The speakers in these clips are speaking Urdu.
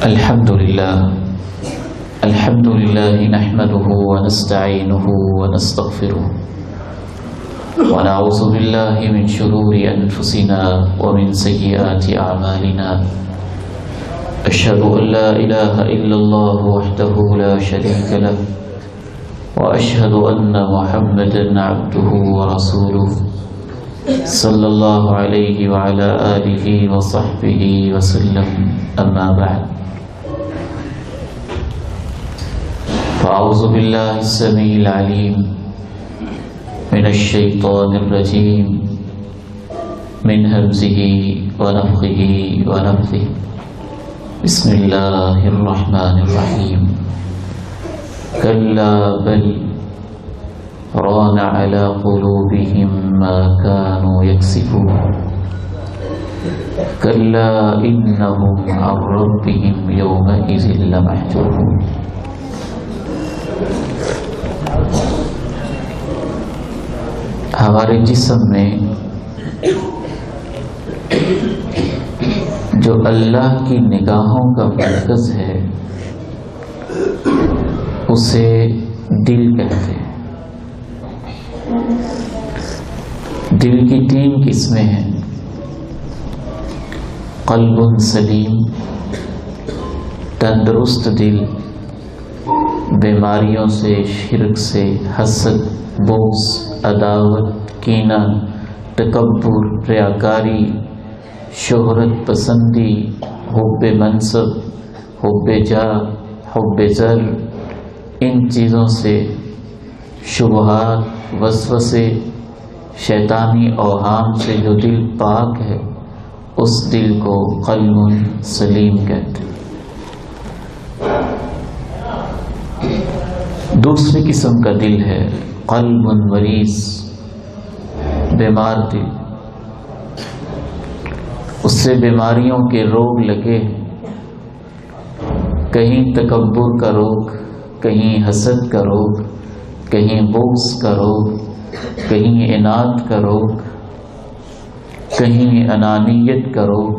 الحمد لله نحمده ونستعينه ونستغفره ونعوذ بالله من شرور أنفسنا ومن سيئات أعمالنا أشهد أن لا إله إلا الله وحده لا شريك له وأشهد أن محمدا عبده ورسوله صلى الله عليه وعلى آله وصحبه وسلم أما بعد فأعوذ بالله السميع العليم من الشيطان الرجيم من همزه ونفخه ونفثه بسم الله الرحمن الرحيم كلا بل ران على قلوبهم ما كانوا يكسبون كلا إنهم عن ربهم يومئذ لمحجوبون. ہمارے جسم میں جو اللہ کی نگاہوں کا مرکز ہے اسے دل کہتے ہیں. دل کی 3 قسمیں ہیں: قلب سلیم تندرست دل، بیماریوں سے، شرک سے، حسد، بغض، عداوت، کینہ، تکبر، ریاکاری، شہرت پسندی، حب منصب، حب جاہ، حب زر، ان چیزوں سے، شبہات، وسوسے، شیطانی اوہام سے جو دل پاک ہے اس دل کو قلب سلیم کہتے ہیں. دوسری قسم کا دل ہے قلب مریض، بیمار دل. اس سے بیماریوں کے روگ لگے، کہیں تکبر کا روگ، کہیں حسد کا روگ، کہیں بغض کا روگ، کہیں عناد کا روگ، کہیں انانیت کا روگ،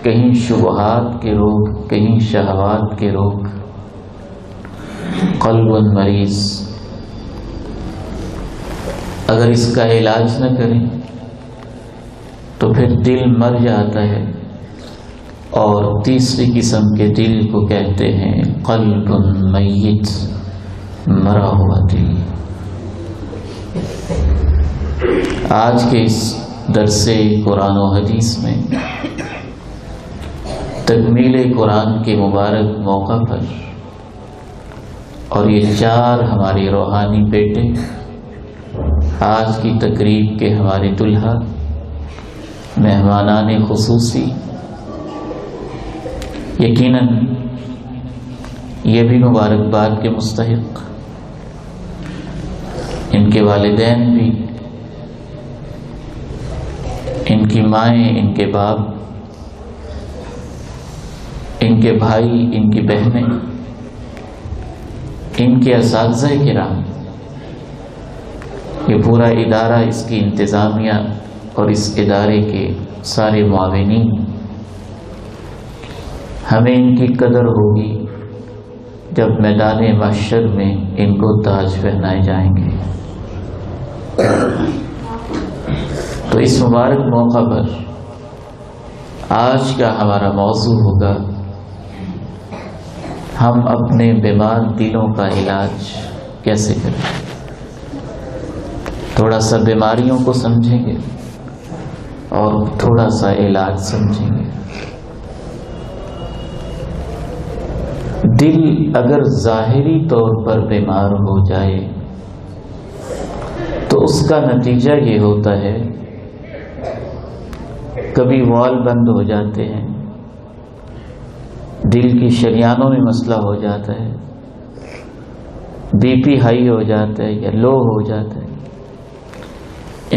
کہیں شبہات کے روگ، کہیں شہوات کے روگ. قلب مریض. اگر اس کا علاج نہ کریں تو پھر دل مر جاتا ہے. اور تیسری قسم کے دل کو کہتے ہیں قلب میت، مرا ہوا دل. آج کے اس درس قرآن و حدیث میں تکمیل قرآن کے مبارک موقع پر، اور یہ 4 ہمارے روحانی بیٹے آج کی تقریب کے ہمارے دلہا، مہمانان خصوصی، یقیناً یہ بھی مبارکباد کے مستحق، ان کے والدین بھی، ان کی مائیں، ان کے باپ، ان کے بھائی، ان کی بہنیں، ان کے اساتذہ کرام، یہ پورا ادارہ، اس کی انتظامیہ اور اس ادارے کے سارے معاونین. ہمیں ان کی قدر ہوگی جب میدان محشر میں ان کو تاج پہنائے جائیں گے. تو اس مبارک موقع پر آج کا ہمارا موضوع ہوگا ہم اپنے بیمار دلوں کا علاج کیسے کریں. تھوڑا سا بیماریوں کو سمجھیں گے اور تھوڑا سا علاج سمجھیں گے. دل اگر ظاہری طور پر بیمار ہو جائے تو اس کا نتیجہ یہ ہوتا ہے کبھی وال بند ہو جاتے ہیں، دل کی شریانوں میں مسئلہ ہو جاتا ہے، بی پی ہائی ہو جاتا ہے یا لو ہو جاتا ہے،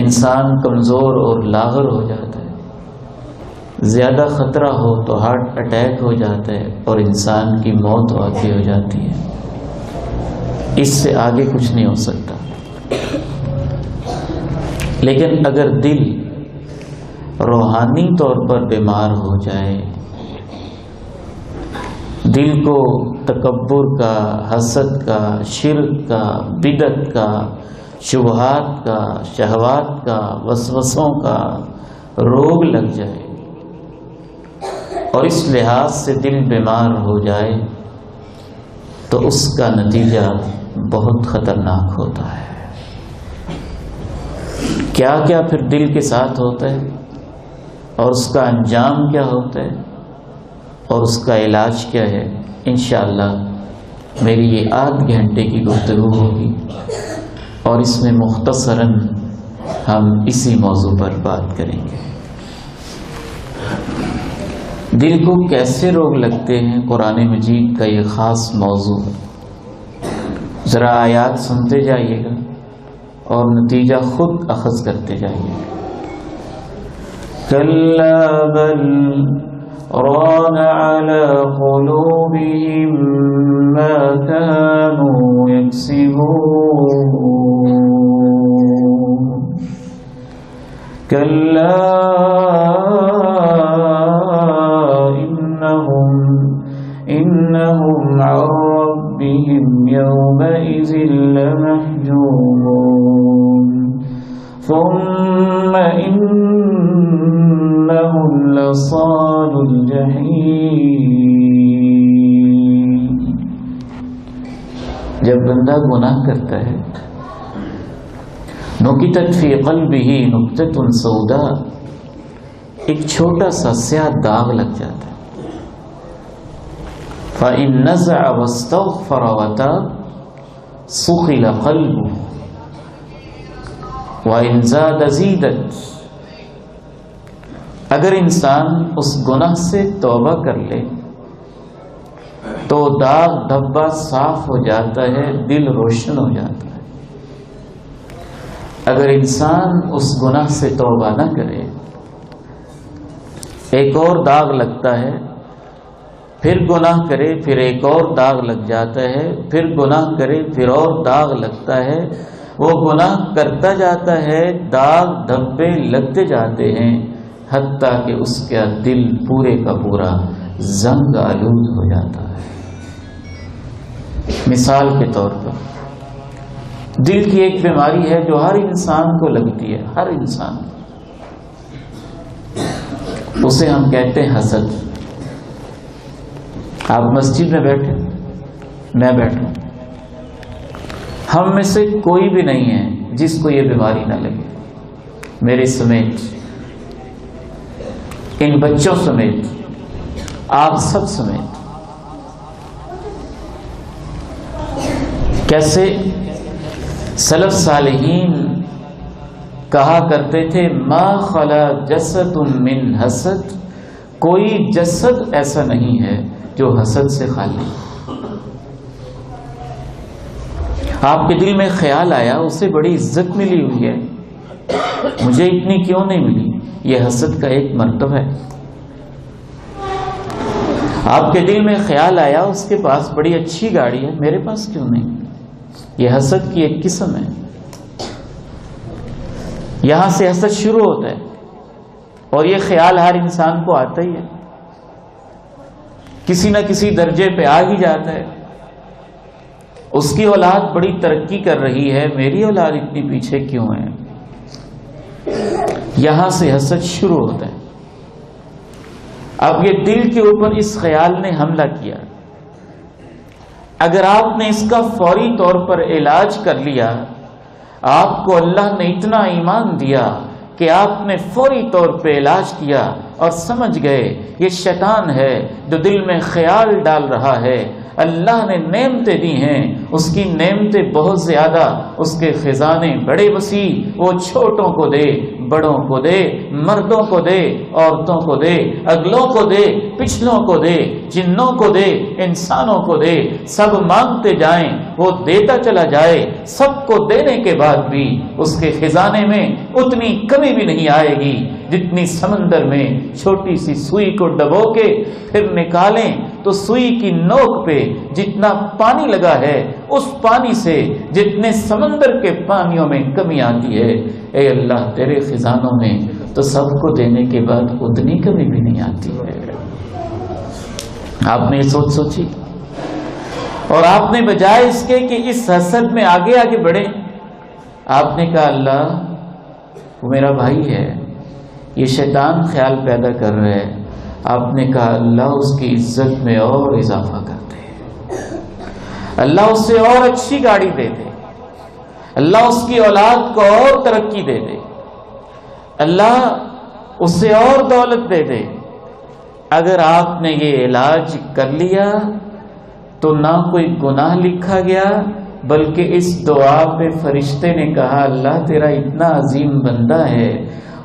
انسان کمزور اور لاغر ہو جاتا ہے، زیادہ خطرہ ہو تو ہارٹ اٹیک ہو جاتا ہے اور انسان کی موت واقع ہو جاتی ہے. اس سے آگے کچھ نہیں ہو سکتا. لیکن اگر دل روحانی طور پر بیمار ہو جائے دل کو تکبر کا، حسد کا، شرک کا، بدعت کا، شبہات کا، شہوات کا، وسوسوں کا روگ لگ جائے اور اس لحاظ سے دل بیمار ہو جائے تو اس کا نتیجہ بہت خطرناک ہوتا ہے۔ کیا کیا پھر دل کے ساتھ ہوتا ہے اور اس کا انجام کیا ہوتا ہے اور اس کا علاج کیا ہے، انشاءاللہ میری یہ آدھ گھنٹے کی گفتگو ہوگی اور اس میں مختصراً ہم اسی موضوع پر بات کریں گے۔ دل کو کیسے روگ لگتے ہیں، قرآن مجید کا یہ خاص موضوع ہے۔ ذرا آیات سنتے جائیے گا اور نتیجہ خود اخذ کرتے جائیے گا۔ کَلَّا بَلْ رَانَ عَلَى قُلُوبِهِمْ مَا كَانُوا يَكْسِبُونَ كَلَّا إِنَّهُمْ عَنْ رَبِّهِمْ يَوْمَئِذٍ لَمَحْجُوبُونَ ثُمَّ إِنَّهُمْ لَصَالُو الْجَحِيمِ۔ جب بندہ گناہ کرتا ہے، نُکِتَتْ فِي قَلْبِهِ نُکْتَةٌ سَوْدَاء، ایک چھوٹا سا سیاہ داغ لگ جاتا ہے۔ فَإِن نَزَعَ وَاسْتَغْفَرَ وَتَابَ سُخِلَ قَلْبُهُ وَإِن زَادَ زِيدَتْ۔ اگر انسان اس گناہ سے توبہ کر لے تو داغ دھبا صاف ہو جاتا ہے، دل روشن ہو جاتا ہے۔ اگر انسان اس گناہ سے توبہ نہ کرے، ایک اور داغ لگتا ہے، پھر گناہ کرے، پھر ایک اور داغ لگ جاتا ہے، پھر گناہ کرے، پھر اور داغ لگتا ہے، وہ گناہ کرتا جاتا ہے، داغ دھبے لگتے جاتے ہیں، حتیٰ کہ اس کا دل پورے کا پورا زنگ آلود ہو جاتا ہے۔ مثال کے طور پر دل کی ایک بیماری ہے جو ہر انسان کو لگتی ہے، ہر انسان، اسے ہم کہتے ہیں حسد۔ آپ مسجد میں بیٹھے، میں بیٹھوں، ہم میں سے کوئی بھی نہیں ہے جس کو یہ بیماری نہ لگے، میرے سمیت، ان بچوں سمیت، آپ سب سمیت۔ کیسے سلف صالحین کہا کرتے تھے، ما خلا جسد من حسد، کوئی جسد ایسا نہیں ہے جو حسد سے خالی۔ آپ کے دل میں خیال آیا اسے بڑی عزت ملی ہوئی ہے، مجھے اتنی کیوں نہیں ملی، یہ حسد کا ایک مرتبہ ہے۔ آپ کے دل میں خیال آیا اس کے پاس بڑی اچھی گاڑی ہے، میرے پاس کیوں نہیں، یہ حسد کی ایک قسم ہے۔ یہاں سے حسد شروع ہوتا ہے اور یہ خیال ہر انسان کو آتا ہی ہے، کسی نہ کسی درجے پہ آ ہی جاتا ہے۔ اس کی اولاد بڑی ترقی کر رہی ہے، میری اولاد اتنی پیچھے کیوں ہے، یہاں سے حسد شروع ہوتا ہے۔ اب یہ دل کے اوپر اس خیال نے حملہ کیا، اگر آپ نے اس کا فوری طور پر علاج کر لیا، آپ کو اللہ نے اتنا ایمان دیا کہ آپ نے فوری طور پہ علاج کیا اور سمجھ گئے یہ شیطان ہے جو دل میں خیال ڈال رہا ہے، اللہ نے نعمتیں دی ہیں، اس کی نعمتیں بہت زیادہ، اس کے خزانے بڑے وسیع، وہ چھوٹوں کو دے، بڑوں کو دے، مردوں کو دے، عورتوں کو دے، اگلوں کو دے، پچھلوں کو دے، جنوں کو دے، انسانوں کو دے، سب مانگتے جائیں وہ دیتا چلا جائے، سب کو دینے کے بعد بھی اس کے خزانے میں اتنی کمی بھی نہیں آئے گی جتنی سمندر میں چھوٹی سی سوئی کو ڈبو کے پھر نکالیں تو سوئی کی نوک پہ جتنا پانی لگا ہے اس پانی سے جتنے سمندر کے پانیوں میں کمی آتی ہے، اے اللہ تیرے خزانوں میں تو سب کو دینے کے بعد اتنی کمی بھی نہیں آتی ہے۔ آپ نے یہ سوچی اور آپ نے بجائے اس کے کہ اس حسد میں آگے آگے بڑھیں، آپ نے کہا اللہ وہ میرا بھائی ہے، یہ شیطان خیال پیدا کر رہا ہے، آپ نے کہا اللہ اس کی عزت میں اور اضافہ کر دے، اللہ اس سے اور اچھی گاڑی دے دے، اللہ اس کی اولاد کو اور ترقی دے دے، اللہ اس سے اور دولت دے دے۔ اگر آپ نے یہ علاج کر لیا تو نہ کوئی گناہ لکھا گیا، بلکہ اس دعا پہ فرشتے نے کہا اللہ تیرا اتنا عظیم بندہ ہے،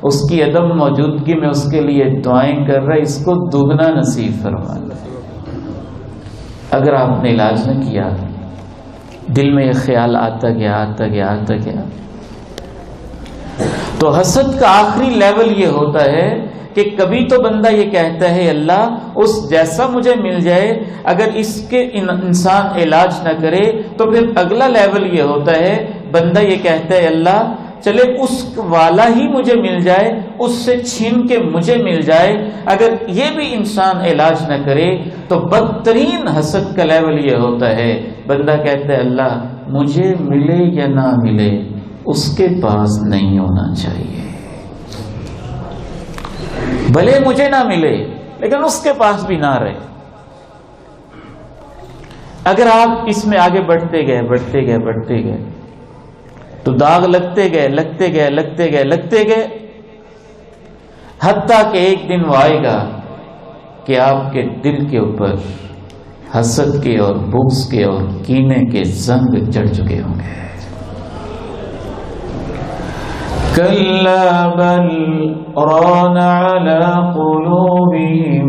اس کی عدم موجودگی میں اس کے لیے دعائیں کر رہا ہے، اس کو دگنا نصیب فرما۔ اگر آپ نے علاج نہ کیا، دل میں یہ خیال آتا گیا تو حسد کا آخری لیول یہ ہوتا ہے کہ کبھی تو بندہ یہ کہتا ہے اللہ اس جیسا مجھے مل جائے، اگر اس کے انسان علاج نہ کرے تو پھر اگلا لیول یہ ہوتا ہے بندہ یہ کہتا ہے اللہ چلے اس والا ہی مجھے مل جائے، اس سے چھین کے مجھے مل جائے۔ اگر یہ بھی انسان علاج نہ کرے تو بدترین حسد کا لیول یہ ہوتا ہے بندہ کہتا ہے اللہ مجھے ملے یا نہ ملے اس کے پاس نہیں ہونا چاہیے، بھلے مجھے نہ ملے لیکن اس کے پاس بھی نہ رہے۔ اگر آپ اس میں آگے بڑھتے گئے تو داغ لگتے گئے حتیٰ کہ ایک دن وہ آئے گا کہ آپ کے دل کے اوپر حسد کے اور بغض کے اور کینے کے زنگ چڑھ چکے ہوں گے۔ كلا بل ران على قلوبهم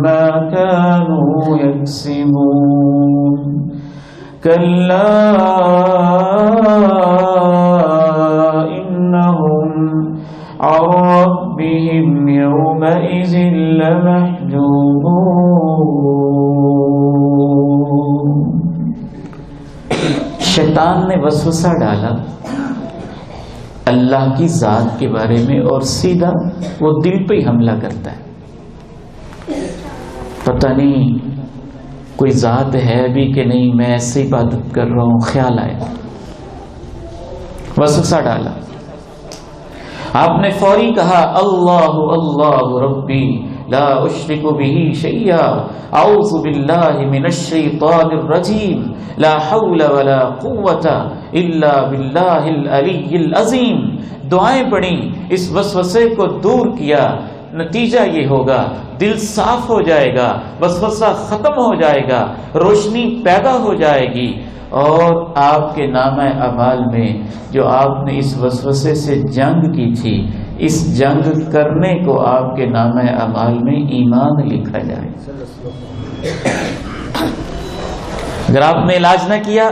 ما كانوا يكسبون كلا إنهم عن ربهم يومئذ لمحجوبون۔ شیطان نے وسوسہ ڈالا اللہ کی ذات کے بارے میں اور سیدھا وہ دل پہ ہی حملہ کرتا ہے۔ پتہ نہیں کوئی ذات ہے بھی کہ نہیں، میں ایسے عبادت کر رہا ہوں، خیال آیا، وسوسہ ڈالا۔ آپ نے فوری کہا اللہ اللہ ربی لا اشرک بہ شیئا اعوذ باللہ من الشیطان الرجیم لا حول ولا قوة الا باللہ العلی العظیم۔ دعائیں پڑھیں، اس وسوسے کو دور کیا، نتیجہ یہ ہوگا دل صاف ہو جائے گا، وسوسہ ختم ہو جائے گا، روشنی پیدا ہو جائے گی، اور آپ کے نامہ اعمال میں جو آپ نے اس وسوسے سے جنگ کی تھی، اس جنگ کرنے کو آپ کے نامہ اعمال میں ایمان لکھا جائے۔ اگر آپ نے علاج نہ کیا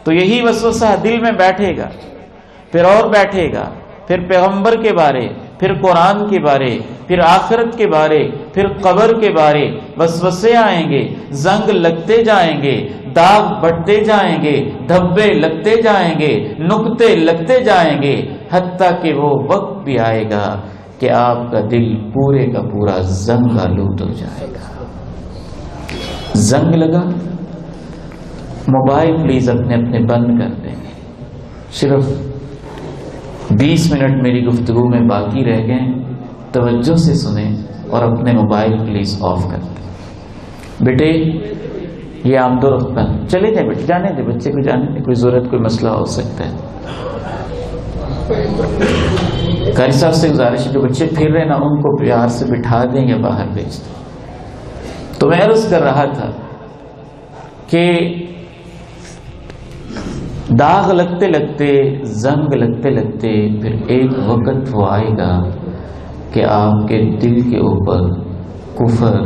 تو یہی وسوسہ دل میں بیٹھے گا، پھر اور بیٹھے گا، پھر پیغمبر کے بارے، پھر قرآن کے بارے، پھر آخرت کے بارے، پھر قبر کے بارے وسوسے آئیں گے، زنگ لگتے جائیں گے، داغ بڑھتے جائیں گے، دھبے لگتے جائیں گے، نقطے لگتے جائیں گے، حتیٰ کہ وہ وقت بھی آئے گا کہ آپ کا دل پورے کا پورا زنگ آلود ہو جائے گا۔ زنگ لگا، موبائل پلیز اپنے بند کر دیں گے، صرف 20 منٹ میری گفتگو میں باقی رہ گئے، توجہ سے سنیں اور اپنے موبائل پلیز آف کر دیں۔ بیٹے یہ آمد و رفت بند، چلے جائیں بیٹے، جانے دیں بچے کو، جانے دیں، کوئی ضرورت کوئی مسئلہ ہو سکتا ہے۔ قاری صاحب سے گزارش ہے جو بچے پھر رہے نا ان کو پیار سے بٹھا دیں یا باہر بھیج دیں۔ تو میں عرض کر رہا تھا کہ داغ لگتے لگتے، زنگ لگتے لگتے پھر ایک وقت وہ آئے گا کہ آپ کے دل کے اوپر کفر،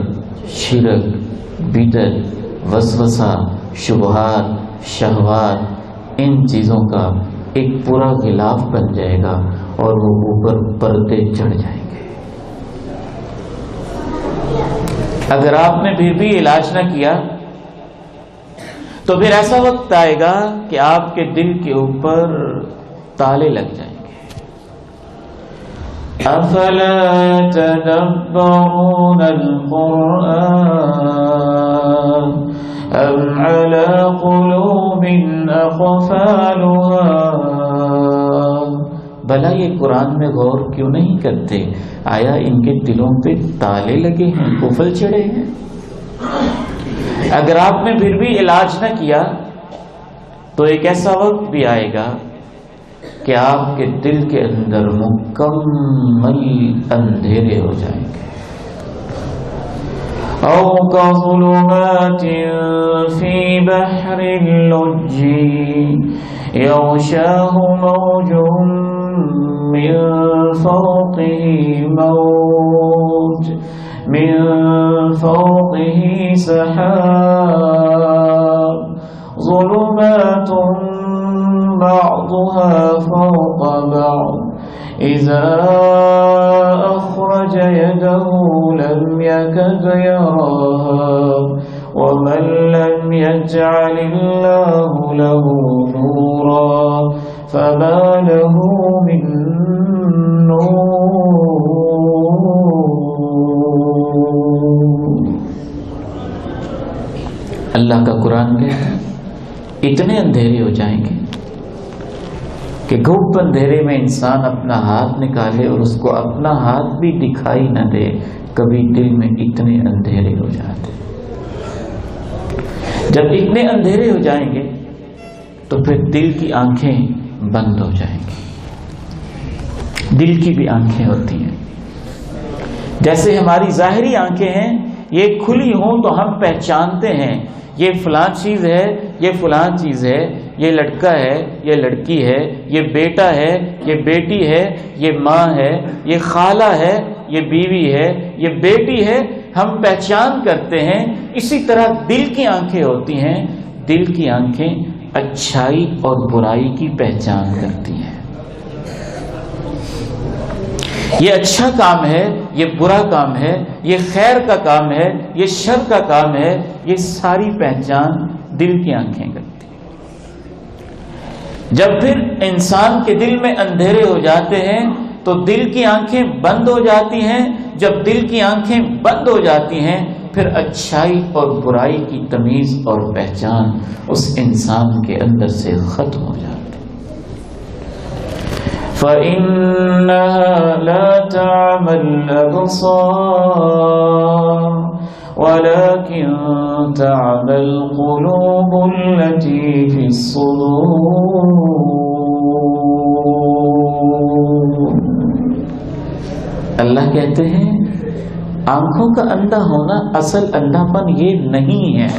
شرک، بدعت، وسوسہ، شبہات، شہوات، ان چیزوں کا ایک پورا غلاف بن جائے گا اور وہ اوپر پردے چڑھ جائیں گے۔ اگر آپ نے پھر بھی علاج نہ کیا تو پھر ایسا وقت آئے گا کہ آپ کے دل کے اوپر تالے لگ جائیں گے، افلا يتدبرون القرآن ام على قلوب اقفالها، بھلا یہ قرآن میں غور کیوں نہیں کرتے؟ آیا ان کے دلوں پہ تالے لگے ہیں، قفل چڑھے ہیں؟ اگر آپ نے پھر بھی علاج نہ کیا تو ایک ایسا وقت بھی آئے گا کہ آپ کے دل کے اندر مکمل اندھیرے ہو جائیں گے. او کظلمات فی بحر اللج یغشاہ موج من فوقه موج من فوقه سحاب ظلمات بعضها فوق بعض إذا أخرج يده لم يكد يراها ومن لم يجعل الله له نورا فما له من نور. اللہ کا قرآن کہتا ہے اتنے اندھیرے ہو جائیں گے کہ گھوپ اندھیرے میں انسان اپنا ہاتھ نکالے اور اس کو اپنا ہاتھ بھی دکھائی نہ دے. کبھی دل میں اتنے اندھیرے ہو جاتے. جب اتنے اندھیرے ہو جائیں گے تو پھر دل کی آنکھیں بند ہو جائیں گی. دل کی بھی آنکھیں ہوتی ہیں، جیسے ہماری ظاہری آنکھیں ہیں، یہ کھلی ہوں تو ہم پہچانتے ہیں یہ فلاں چیز ہے، یہ فلاں چیز ہے، یہ لڑکا ہے، یہ لڑکی ہے، یہ بیٹا ہے، یہ بیٹی ہے، یہ ماں ہے، یہ خالہ ہے، یہ بیوی ہے، یہ بیٹی ہے، ہم پہچان کرتے ہیں. اسی طرح دل کی آنکھیں ہوتی ہیں. دل کی آنکھیں اچھائی اور برائی کی پہچان کرتی ہیں. یہ اچھا کام ہے، یہ برا کام ہے، یہ خیر کا کام ہے، یہ شر کا کام ہے، یہ ساری پہچان دل کی آنکھیں کرتی ہیں. جب پھر انسان کے دل میں اندھیرے ہو جاتے ہیں تو دل کی آنکھیں بند ہو جاتی ہیں. جب دل کی آنکھیں بند ہو جاتی ہیں پھر اچھائی اور برائی کی تمیز اور پہچان اس انسان کے اندر سے ختم ہو جاتی ہے. فَإِنَّهَا لَا تَعْمَى الْأَبْصَارُ وَلَكِنْ تَعْمَى الْقُلُوبُ الَّتِي فِي الصُّدُورِ. اللہ کہتے ہیں آنکھوں کا اندھا ہونا اصل اندھا پن یہ نہیں ہے.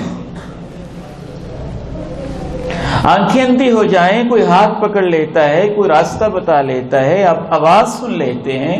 آنکھیں اندھی ہو جائیں، کوئی ہاتھ پکڑ لیتا ہے، کوئی راستہ بتا لیتا ہے، آپ آواز سن لیتے ہیں،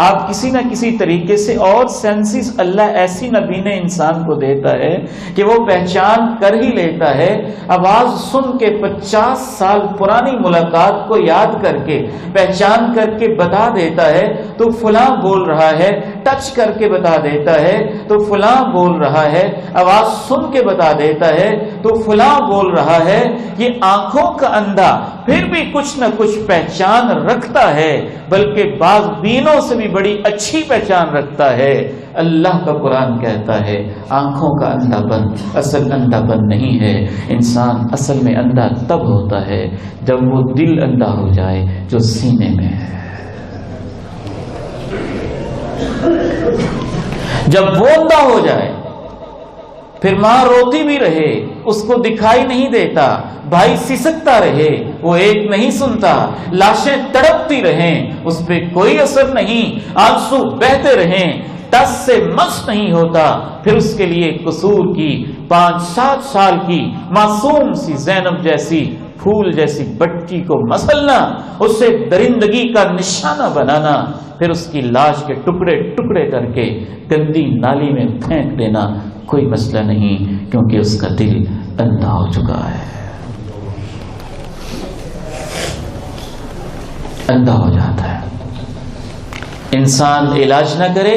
آپ کسی نہ کسی طریقے سے اور سینسز اللہ ایسی نبی نے انسان کو دیتا ہے کہ وہ پہچان کر ہی لیتا ہے. آواز سن کے 50 سال پرانی ملاقات کو یاد کر کے پہچان کر کے بتا دیتا ہے تو فلاں بول رہا ہے. ٹچ کر کے بتا دیتا ہے تو فلاں بول رہا ہے. آواز سن کے بتا دیتا ہے تو فلاں بول رہا ہے. یہ آنکھوں کا اندھا پھر بھی کچھ نہ کچھ پہچان رکھتا ہے، بلکہ بعض بینوں سے بھی بڑی اچھی پہچان رکھتا ہے. اللہ کا قرآن کہتا ہے آنکھوں کا اندھا پن اصل اندھا پن نہیں ہے. انسان اصل میں اندھا تب ہوتا ہے جب وہ دل اندھا ہو جائے جو سینے میں ہے. جب وہ اندھا ہو جائے پھر ماں روتی بھی رہے اس کو دکھائی نہیں دیتا، بھائی سسکتا رہے وہ ایک نہیں سنتا، لاشیں تڑپتی رہیں اس پہ کوئی اثر نہیں، آنسو بہتے رہیں ٹس سے مس نہیں ہوتا. پھر اس کے لیے قصور کی 5-7 سال کی معصوم سی زینب جیسی پھول جیسی بچی کو مسلنا، اسے درندگی کا نشانہ بنانا، پھر اس کی لاش کے ٹکڑے ٹکڑے کر کے گندی نالی میں پھینک دینا کوئی مسئلہ نہیں، کیونکہ اس کا دل اندھا ہو چکا ہے. اندھا ہو جاتا ہے. انسان علاج نہ کرے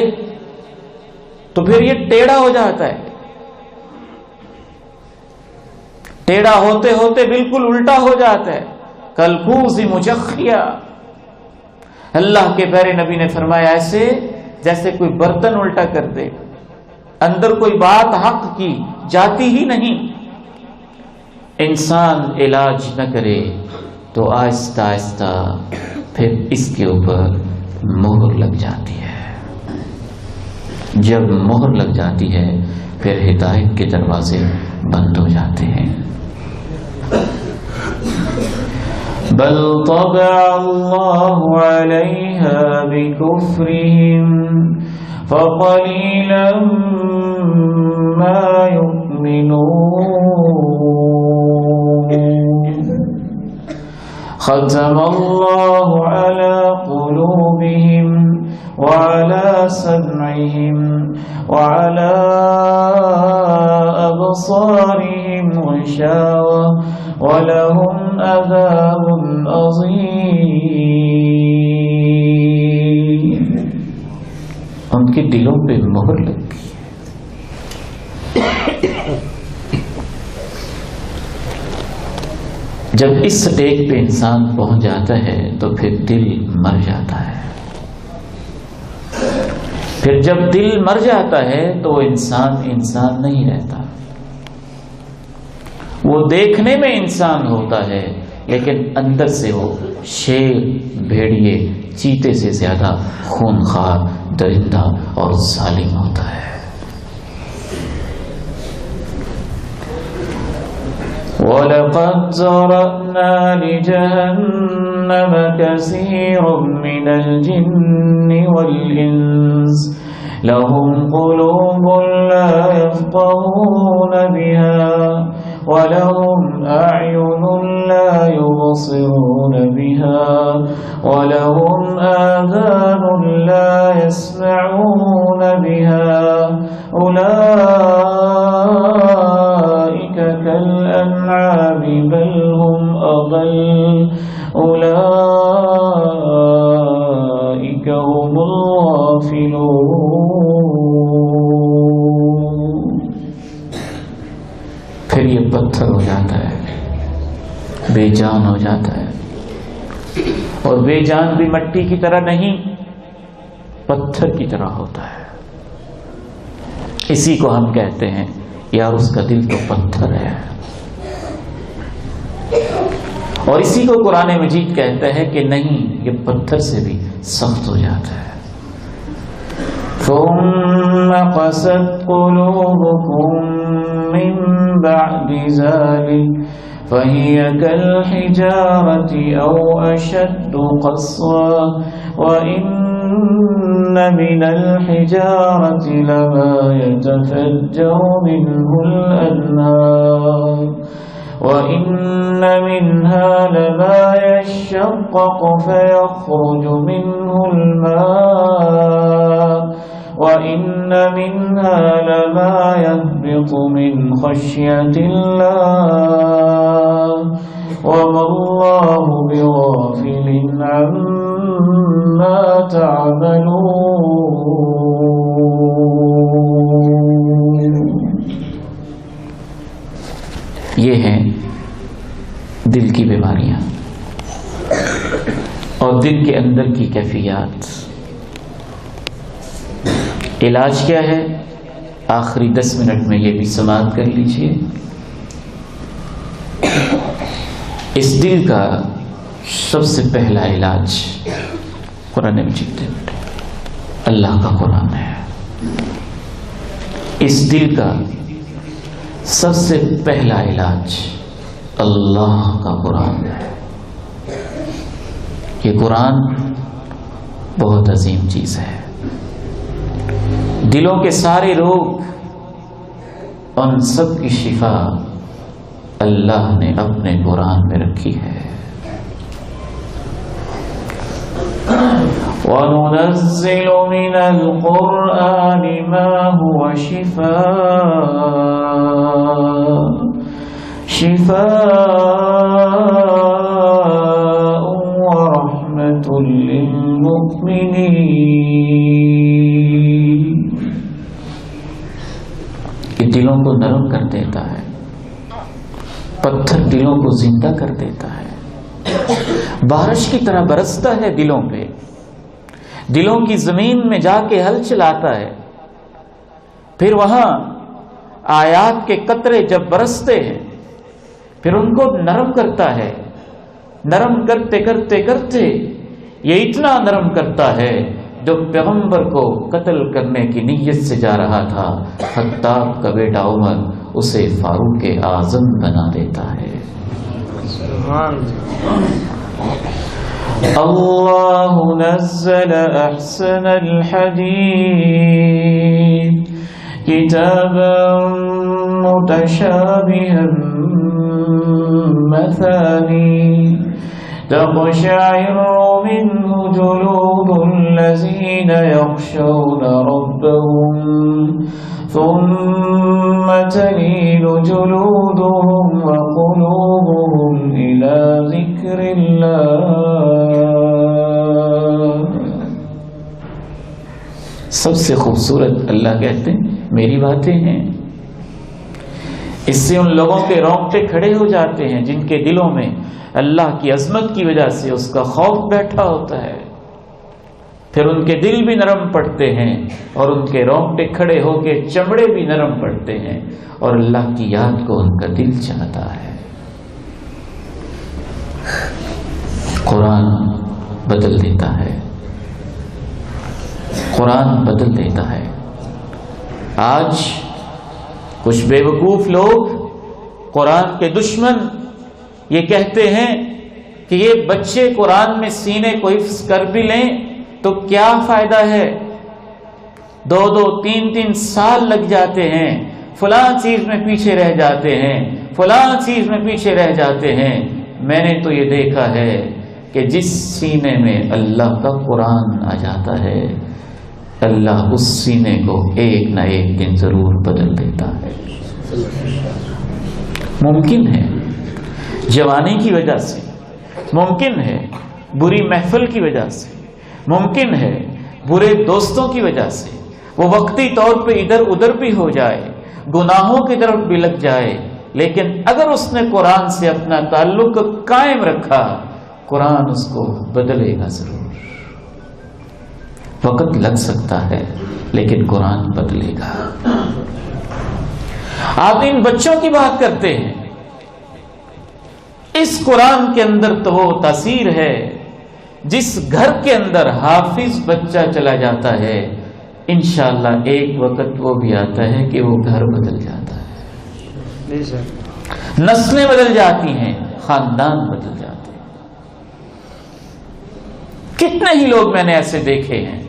تو پھر یہ ٹیڑھا ہو جاتا ہے. ٹیڑھا ہوتے ہوتے بالکل الٹا ہو جاتا ہے. کلکوز مجخیا، اللہ کے پیارے نبی نے فرمایا ایسے جیسے کوئی برتن الٹا کر دے، اندر کوئی بات حق کی جاتی ہی نہیں۔ انسان علاج نہ کرے تو آہستہ آہستہ پھر اس کے اوپر مہر لگ جاتی ہے۔ جب مہر لگ جاتی ہے پھر ہدایت کے دروازے بند ہو جاتے ہیں۔ بل طبع اللہ علیہا بکفرہم فقلیلا ما یؤمنون ختم اللہ علی قلوبہم وعلى سمعهم وعلى أبصارهم غشاوة ولهم عذاب عظيم۔ ان کے دلوں پہ مہر لگ گئی۔ جب اس سٹیج پہ انسان پہنچ جاتا ہے تو پھر دل مر جاتا ہے۔ پھر جب دل مر جاتا ہے تو وہ انسان نہیں رہتا۔ وہ دیکھنے میں انسان ہوتا ہے لیکن اندر سے وہ شیر، بھیڑیے، چیتے سے زیادہ خونخوار، درندہ اور ظالم ہوتا ہے۔ وَلَقَدْ ذَرَأْنَا لِجَهَنَّمَ كَثِيرًا مِنَ الْجِنِّ وَالْإِنسِ لَهُمْ قُلُوبٌ لَا يَفْقَهُونَ بِهَا وَلَهُمْ أَعْيُنٌ لَا يُبْصِرُونَ بِهَا وَلَهُمْ آذَانٌ لَا يَسْمَعُونَ بِهَا أُولَئِكَ كَالْأَنْعَامِ بَلْ هُمْ أَضَلُّ أُولَئِكَ هُمُ الغافلون۔ پھر یہ پتھر ہو جاتا ہے، بے جان ہو جاتا ہے، اور بے جان بھی مٹی کی طرح نہیں، پتھر کی طرح ہوتا ہے۔ اسی کو ہم کہتے ہیں یار اس کا دل تو پتھر ہے، اور اسی کو قرآن مجید کہتا ہے کہ نہیں، یہ پتھر سے بھی سخت ہو جاتا ہے۔ ثم قست قلوبكم من بعد ذلك فهي كالحجارة أو أشد قسوة وإن من الحجارة لما يتفجر منه الأنهار وإن منها لما يشقق فيخرج منه الماء وإن منها لما يهبط من خشية الله وما الله بغافل عما تعملون۔ یہ ہیں دل کی بیماریاں اور دل کے اندر کی کیفیات۔ علاج کیا ہے؟ آخری 10 منٹ میں یہ بھی سماعت کر لیجئے۔ اس دل کا سب سے پہلا علاج قرآن مجید ہے، اللہ کا قرآن ہے۔ اس دل کا سب سے پہلا علاج اللہ کا قرآن ہے۔ یہ قرآن بہت عظیم چیز ہے۔ دلوں کے سارے روگ، ان سب کی شفا اللہ نے اپنے قرآن میں رکھی ہے۔ وَنُنَزِّلُ مِنَ الْقُرْآنِ مَا هُوَ شِفَاءٌ وَرَحْمَةٌ لِّلْمُؤْمِنِينَ۔ یہ دلوں کو نرم کر دیتا ہے، پتھر دلوں کو زندہ کر دیتا ہے، بارش کی طرح برستا ہے دلوں پہ، دلوں کی زمین میں جا کے ہل چلاتا ہے، پھر وہاں آیات کے قطرے جب برستے ہیں پھر ان کو نرم کرتا ہے، نرم کرتے کرتے کرتے یہ اتنا نرم کرتا ہے جو پیغمبر کو قتل کرنے کی نیت سے جا رہا تھا، خطاب کا بیٹا عمر اسے فاروق اعظم بنا دیتا ہے۔ اللہ نزل احسن الحدیث کتابا متشابها مثاني تقشعر منه جلود الذين يخشون ربهم ثم تلين جلودهم وقلوبهم إلى ذكر الله۔ سب سے خوبصورت اللہ کہتے ہیں میری باتیں ہیں، اس سے ان لوگوں کے رونگٹے کھڑے ہو جاتے ہیں جن کے دلوں میں اللہ کی عظمت کی وجہ سے اس کا خوف بیٹھا ہوتا ہے، پھر ان کے دل بھی نرم پڑتے ہیں اور ان کے رونگٹے کھڑے ہو کے چمڑے بھی نرم پڑتے ہیں اور اللہ کی یاد کو ان کا دل چاہتا ہے۔ قرآن بدل دیتا ہے، قرآن بدل دیتا ہے۔ آج کچھ بے وقوف لوگ، قرآن کے دشمن، یہ کہتے ہیں کہ یہ بچے قرآن میں سینے کو حفظ کر بھی لیں تو کیا فائدہ ہے، 2-2 3-3 سال لگ جاتے ہیں، فلاں چیز میں پیچھے رہ جاتے ہیں، فلاں چیز میں پیچھے رہ جاتے ہیں۔ میں نے تو یہ دیکھا ہے کہ جس سینے میں اللہ کا قرآن آ جاتا ہے اللہ اس سینے کو ایک نہ ایک دن ضرور بدل دیتا ہے۔ ممکن ہے جوانی کی وجہ سے، ممکن ہے بری محفل کی وجہ سے، ممکن ہے برے دوستوں کی وجہ سے وہ وقتی طور پہ ادھر ادھر بھی ہو جائے، گناہوں کی طرف بھی لگ جائے، لیکن اگر اس نے قرآن سے اپنا تعلق قائم رکھا قرآن اس کو بدلے گا ضرور۔ وقت لگ سکتا ہے لیکن قرآن بدلے گا۔ آپ ان بچوں کی بات کرتے ہیں، اس قرآن کے اندر تو وہ تاثیر ہے، جس گھر کے اندر حافظ بچہ چلا جاتا ہے انشاءاللہ ایک وقت وہ بھی آتا ہے کہ وہ گھر بدل جاتا ہے، نسلیں بدل جاتی ہیں، خاندان بدل جاتے ہیں۔ کتنے ہی لوگ میں نے ایسے دیکھے ہیں،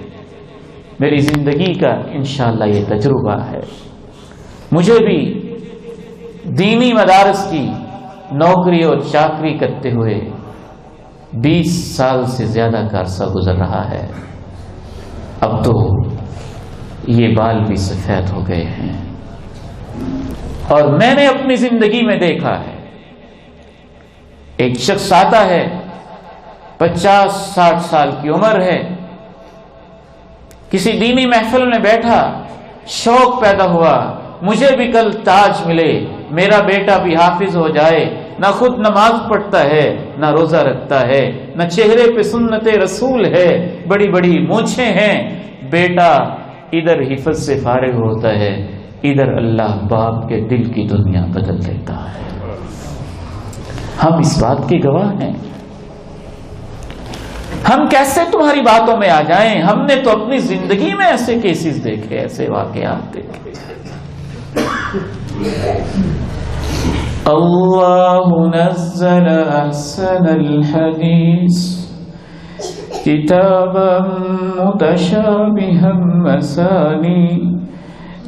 میری زندگی کا انشاءاللہ یہ تجربہ ہے۔ مجھے بھی دینی مدارس کی نوکری اور چاکری کرتے ہوئے 20 سال سے زیادہ کا عرصہ گزر رہا ہے، اب تو یہ بال بھی سفید ہو گئے ہیں، اور میں نے اپنی زندگی میں دیکھا ہے ایک شخص آتا ہے 50-60 سال کی عمر ہے، کسی دینی محفل میں بیٹھا، شوق پیدا ہوا مجھے بھی کل تاج ملے، میرا بیٹا بھی حافظ ہو جائے، نہ خود نماز پڑھتا ہے نہ روزہ رکھتا ہے، نہ چہرے پہ سنت رسول ہے، بڑی بڑی مونچھیں ہیں، بیٹا ادھر حفظ سے فارغ ہوتا ہے، ادھر اللہ باپ کے دل کی دنیا بدل دیتا ہے۔ ہم اس بات کے گواہ ہیں۔ ہم کیسے تمہاری باتوں میں آ جائیں؟ ہم نے تو اپنی زندگی میں ایسے کیسز دیکھے، ایسے واقعات دیکھے۔ اللہ نزل احسن الحدیث کتابا متشابها مثاني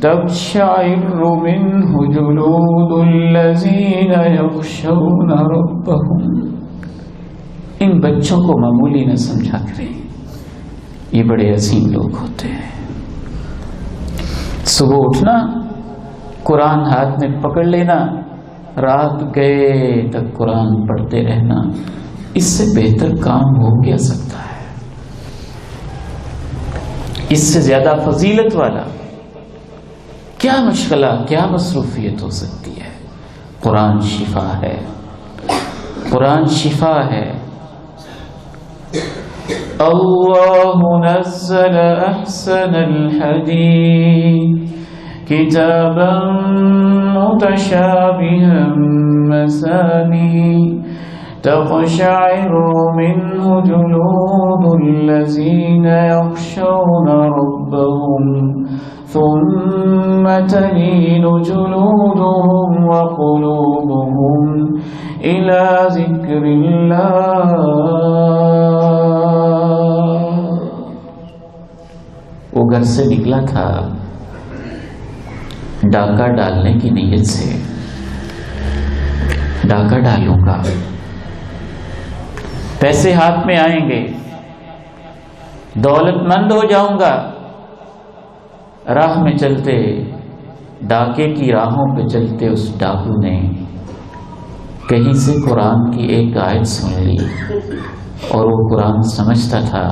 تقشعر منه جلود الذين يخشون ربهم۔ ان بچوں کو معمولی نہ سمجھا کریں، یہ بڑے عظیم لوگ ہوتے ہیں۔ صبح اٹھنا، قرآن ہاتھ میں پکڑ لینا، رات گئے تک قرآن پڑھتے رہنا، اس سے بہتر کام ہو کیا سکتا ہے؟ اس سے زیادہ فضیلت والا کیا مشغلہ، کیا مصروفیت ہو سکتی ہے؟ قرآن شفا ہے، قرآن شفا ہے۔ اللہ نزل احسن الحدیث کتابا متشابہا مثانی تقشعر منه جلود الذين يخشون ربهم ثم تلين جلودهم وقلوبهم إلى ذكر الله. وہ گھر سے نکلا تھا ڈاکہ ڈالنے کی نیت سے. ڈاکہ ڈالوں گا، پیسے ہاتھ میں آئیں گے، دولت مند ہو جاؤں گا. راہ میں چلتے، ڈاکے کی راہوں پہ چلتے اس ڈاکو نے کہیں سے قرآن کی ایک آیت سن لی اور وہ قرآن سمجھتا تھا.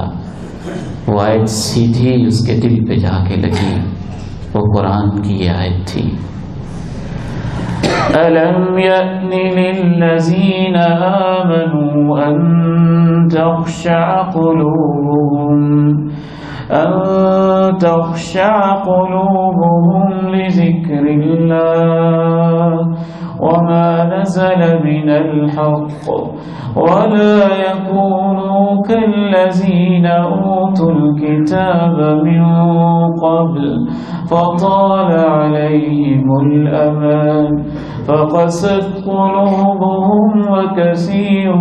وہ آیت سیدھی اس کے دل پہ جا کے لگی. وہ قرآن کی یہ آیت تھی، أَلَمْ يَأْنِ لِلَّذِينَ آمَنُوا أَن تَخْشَعَ قُلُوبُهُمْ لِذِكْرِ اللَّهِ وَمَا نَزَلَ مِنَ الْحَقِّ وَلَا يَكُونُوا كَالَّذِينَ أُوتُوا الْكِتَابَ مِن قَبْلُ فَطَالَ عَلَيْهِمُ الْأَمَدُ فَقَسَتْ قُلُوبُهُمْ وَكَثِيرٌ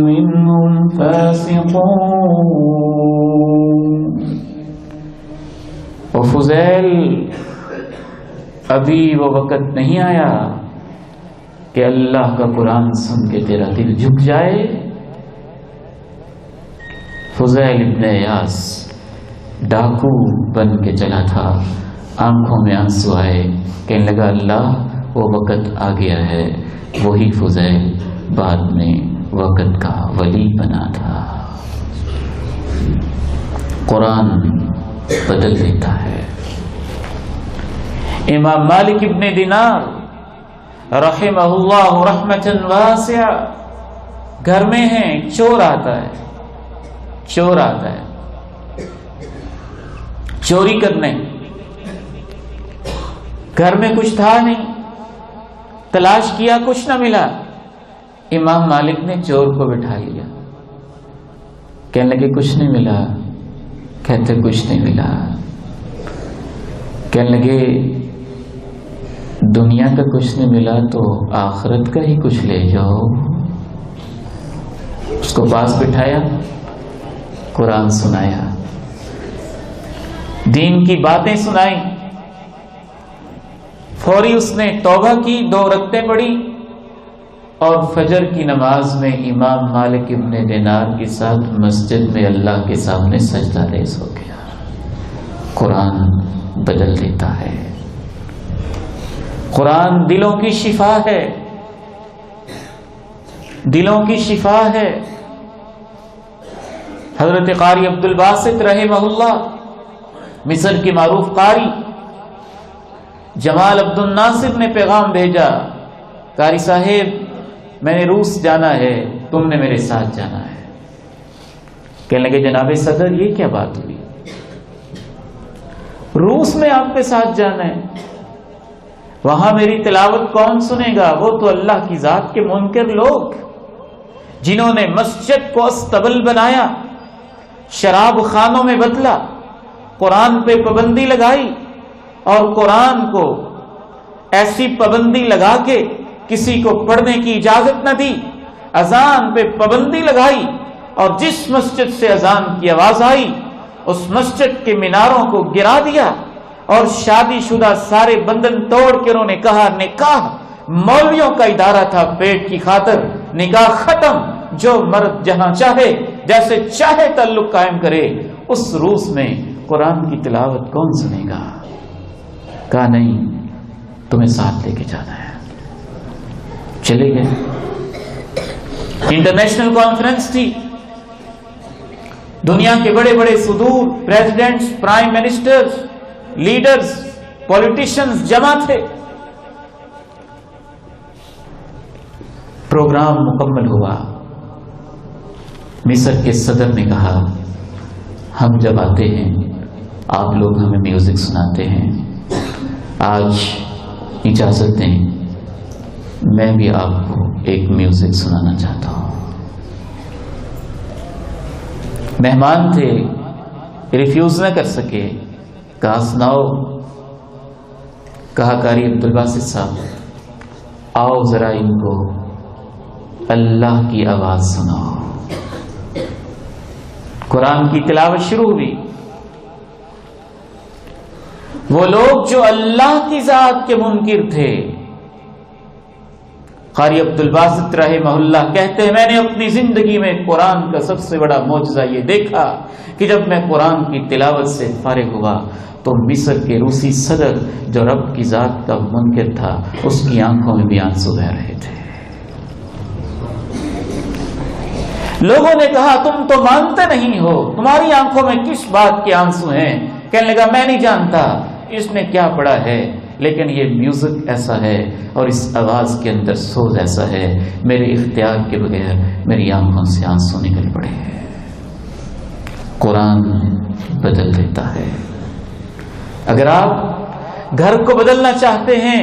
مِّنْهُمْ فَاسِقُونَ. وفضیل ابھی وہ وقت نہیں آیا کہ اللہ کا قرآن سن کے تیرا دل جھک جائے. فضیل ابن عیاض ڈاکو بن کے چلا تھا، آنکھوں میں آنسو آئے، کہنے لگا اللہ وہ وقت آ گیا ہے. وہی فضیل بعد میں وقت کا ولی بنا تھا. قرآن بدل دیتا ہے. امام مالک ابن دینار رحمہ اللہ رحمۃ واسعہ گھر میں ہیں، چور آتا ہے چوری کرنے. گھر میں کچھ تھا نہیں، تلاش کیا کچھ نہ ملا. امام مالک نے چور کو بٹھا لیا، کہنے لگے کچھ نہیں ملا. کہتے کچھ نہیں ملا. کہنے لگے دنیا کا کچھ نہیں ملا تو آخرت کا ہی کچھ لے جاؤ. اس کو پاس بٹھایا، قرآن سنایا، دین کی باتیں سنائی. فوری اس نے توبہ کی، 2 رکعتیں پڑھی اور فجر کی نماز میں امام مالک ابن دینار کے ساتھ مسجد میں اللہ کے سامنے سجدہ ریز ہو گیا. قرآن بدل دیتا ہے. قرآن دلوں کی شفا ہے، دلوں کی شفا ہے. حضرت قاری عبد الباسط رحمہ اللہ، مصر کے معروف قاری، جمال عبد الناصر نے پیغام بھیجا، قاری صاحب میں نے روس جانا ہے، تم نے میرے ساتھ جانا ہے. کہنے لگے جناب صدر یہ کیا بات ہوئی، روس میں آپ کے ساتھ جانا ہے؟ وہاں میری تلاوت کون سنے گا؟ وہ تو اللہ کی ذات کے منکر لوگ جنہوں نے مسجد کو استبل بنایا، شراب خانوں میں بدلا، قرآن پہ پابندی لگائی اور قرآن کو ایسی پابندی لگا کے کسی کو پڑھنے کی اجازت نہ دی. اذان پہ پابندی لگائی اور جس مسجد سے اذان کی آواز آئی اس مسجد کے میناروں کو گرا دیا اور شادی شدہ سارے بندن توڑ کے انہوں نے کہا نکاح مولویوں کا ادارہ تھا، پیٹ کی خاطر نکاح ختم، جو مرد جہاں چاہے جیسے چاہے تعلق قائم کرے. اس روس میں قرآن کی تلاوت کون سنے گا؟ کہا نہیں، تمہیں ساتھ لے کے جانا ہے. چلے گئے. انٹرنیشنل کانفرنس تھی، دنیا کے بڑے بڑے صدور، presidents, prime ministers, leaders, politicians جمع تھے. پروگرام مکمل ہوا. مصر کے صدر نے کہا ہم جب آتے ہیں آپ لوگ ہمیں میوزک سناتے ہیں، آج اجازت دیں میں بھی آپ کو ایک میوزک سنانا چاہتا ہوں۔ مہمان تھے، ریفیوز نہ کر سکے، کہا سناؤ۔ کہا قاری عبدالباسط صاحب آؤ ذرا ان کو اللہ کی آواز سناؤ۔ قرآن کی تلاوت شروع ہوئی۔ وہ لوگ جو اللہ کی ذات کے منکر تھے، قاری عبدالباسط رحمہ اللہ کہتے ہیں میں نے اپنی زندگی میں قرآن کا سب سے بڑا معجزہ یہ دیکھا کہ جب میں قرآن کی تلاوت سے فارغ ہوا تو مصر کے روسی صدر جو رب کی ذات کا منکر تھا اس کی آنکھوں میں بھی آنسو بہ رہے تھے۔ لوگوں نے کہا تم تو مانتے نہیں ہو، تمہاری آنکھوں میں کس بات کے آنسو ہیں؟ کہنے لگا میں نہیں جانتا اس نے کیا پڑھا ہے، لیکن یہ میوزک ایسا ہے اور اس آواز کے اندر سوز ایسا ہے، میرے اختیار کے بغیر میری آنکھوں سے آنسو نکل پڑے ہیں۔ قرآن بدل دیتا ہے۔ اگر آپ گھر کو بدلنا چاہتے ہیں،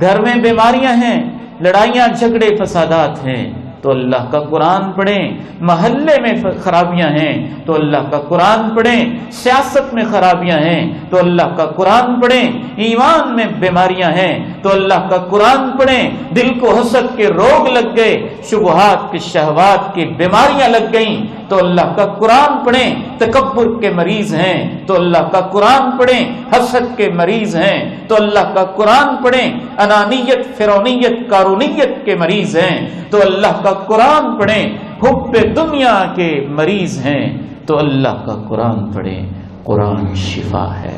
گھر میں بیماریاں ہیں، لڑائیاں جھگڑے فسادات ہیں تو اللہ کا قرآن پڑھیں، محلے میں خرابیاں ہیں تو اللہ کا قرآن پڑھیں، سیاست میں خرابیاں ہیں تو اللہ کا قرآن پڑھیں، ایمان میں بیماریاں ہیں تو اللہ کا قرآن پڑھیں، دل کو حسد کے روگ لگ گئے، شبہات کے شہوات کی بیماریاں لگ گئیں تو اللہ کا قرآن پڑھیں، تکبر کے مریض ہیں تو اللہ کا قرآن پڑھیں، حسد کے مریض ہیں تو اللہ کا قرآن پڑھیں، انانیت فرعونیت قارونیت کے مریض ہیں تو اللہ کا قرآن پڑھیں، حب دنیا کے مریض ہیں تو اللہ کا قرآن پڑھیں، قرآن شفا ہے۔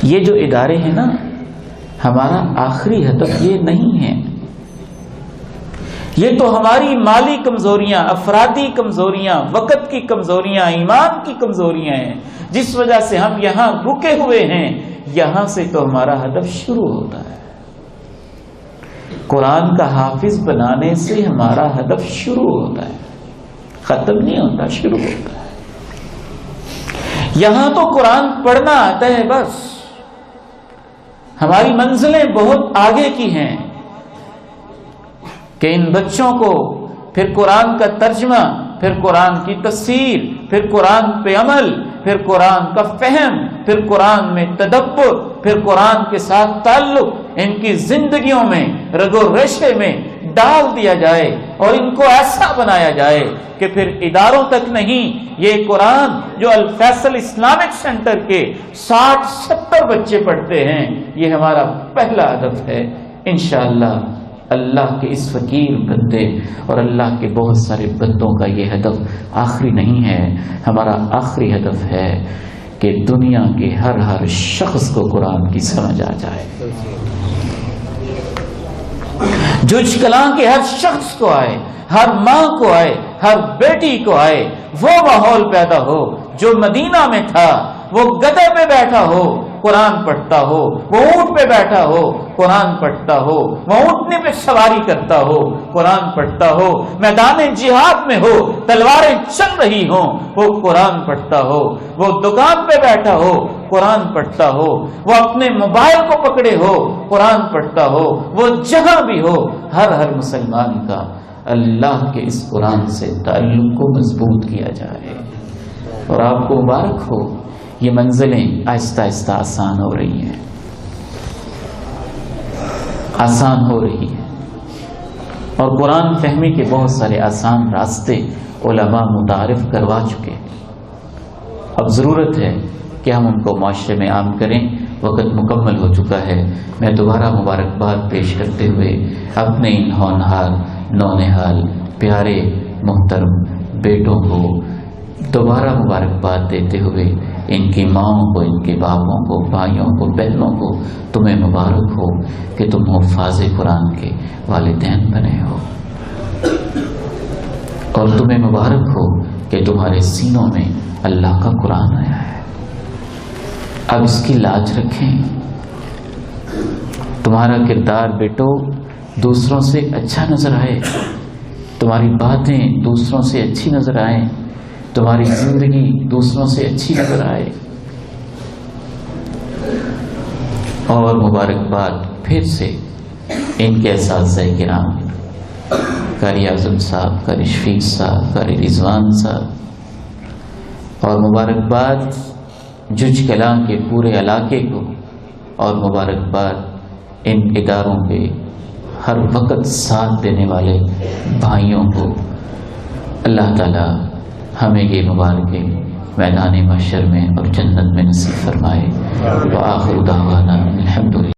یہ جو ادارے ہیں نا، ہمارا آخری ہدف یہ نہیں ہے، یہ تو ہماری مالی کمزوریاں، افرادی کمزوریاں، وقت کی کمزوریاں، ایمان کی کمزوریاں ہیں جس وجہ سے ہم یہاں رکے ہوئے ہیں۔ یہاں سے تو ہمارا ہدف شروع ہوتا ہے، قرآن کا حافظ بنانے سے ہمارا ہدف شروع ہوتا ہے، ختم نہیں ہوتا، شروع ہوتا ہے۔ یہاں تو قرآن پڑھنا آتا ہے بس، ہماری منزلیں بہت آگے کی ہیں کہ ان بچوں کو پھر قرآن کا ترجمہ، پھر قرآن کی تفسیر، پھر قرآن پہ عمل، پھر قرآن کا فہم، پھر قرآن میں تدبر، پھر قرآن کے ساتھ تعلق ان کی زندگیوں میں رگ و ریشے میں ڈال دیا جائے اور ان کو ایسا بنایا جائے کہ پھر اداروں تک نہیں، یہ قرآن جو الفیصل اسلامک سینٹر کے 60-70 بچے پڑھتے ہیں، یہ ہمارا پہلا ہدف ہے۔ انشاءاللہ اللہ کے اس فقیر بندے اور اللہ کے بہت سارے بندوں کا یہ ہدف آخری نہیں ہے، ہمارا آخری ہدف ہے کہ دنیا کے ہر شخص کو قرآن کی سمجھ آ جائے، جوج کلاں کے ہر شخص کو آئے، ہر ماں کو آئے، ہر بیٹی کو آئے، وہ ماحول پیدا ہو جو مدینہ میں تھا، وہ گدھے پہ بیٹھا ہو قرآن پڑھتا ہو، وہ اونٹ پہ بیٹھا ہو قرآن پڑھتا ہو، وہ اونٹنے پہ سواری کرتا ہو قرآن پڑھتا ہو، میدان جہاد میں ہو تلواریں چل رہی ہوں وہ قرآن پڑھتا ہو، وہ دکان پہ بیٹھا ہو قرآن پڑھتا ہو، وہ اپنے موبائل کو پکڑے ہو قرآن پڑھتا ہو، وہ جہاں بھی ہو، ہر مسلمان کا اللہ کے اس قرآن سے تعلق کو مضبوط کیا جائے۔ اور آپ کو مبارک ہو، یہ منزلیں آہستہ آہستہ آسان ہو رہی ہیں، آسان ہو رہی ہے، اور قرآن فہمی کے بہت سارے آسان راستے علماء متعارف کروا چکے ہیں۔ اب ضرورت ہے کہ ہم ان کو معاشرے میں عام کریں، وقت مکمل ہو چکا ہے۔ میں دوبارہ مبارکباد پیش کرتے ہوئے اپنے ان ہونہار نونہال پیارے محترم بیٹوں کو دوبارہ مبارکباد دیتے ہوئے ان کی ماؤں کو، ان کے باپوں کو، بھائیوں کو، بہنوں کو تمہیں مبارک ہو کہ تم حفاظ قرآن کے والدین بنے ہو، اور تمہیں مبارک ہو کہ تمہارے سینوں میں اللہ کا قرآن آیا ہے۔ اب اس کی لاج رکھیں، تمہارا کردار بیٹو دوسروں سے اچھا نظر آئے، تمہاری باتیں دوسروں سے اچھی نظر آئیں، تمہاری زندگی دوسروں سے اچھی نظر آئے۔ اور مبارکباد پھر سے ان کے اساتذہ کرام، قاری اعظم صاحب، قاری شفیق صاحب، قاری رضوان صاحب، اور مبارکباد جج کلاں کے پورے علاقے کو، اور مبارکباد ان اداروں کے ہر وقت ساتھ دینے والے بھائیوں کو۔ اللہ تعالی ہمیں یہ مبارکیں میدان محشر میں اور جنت میں نصیب فرمائے۔ وآخر دعوانا الحمدللہ۔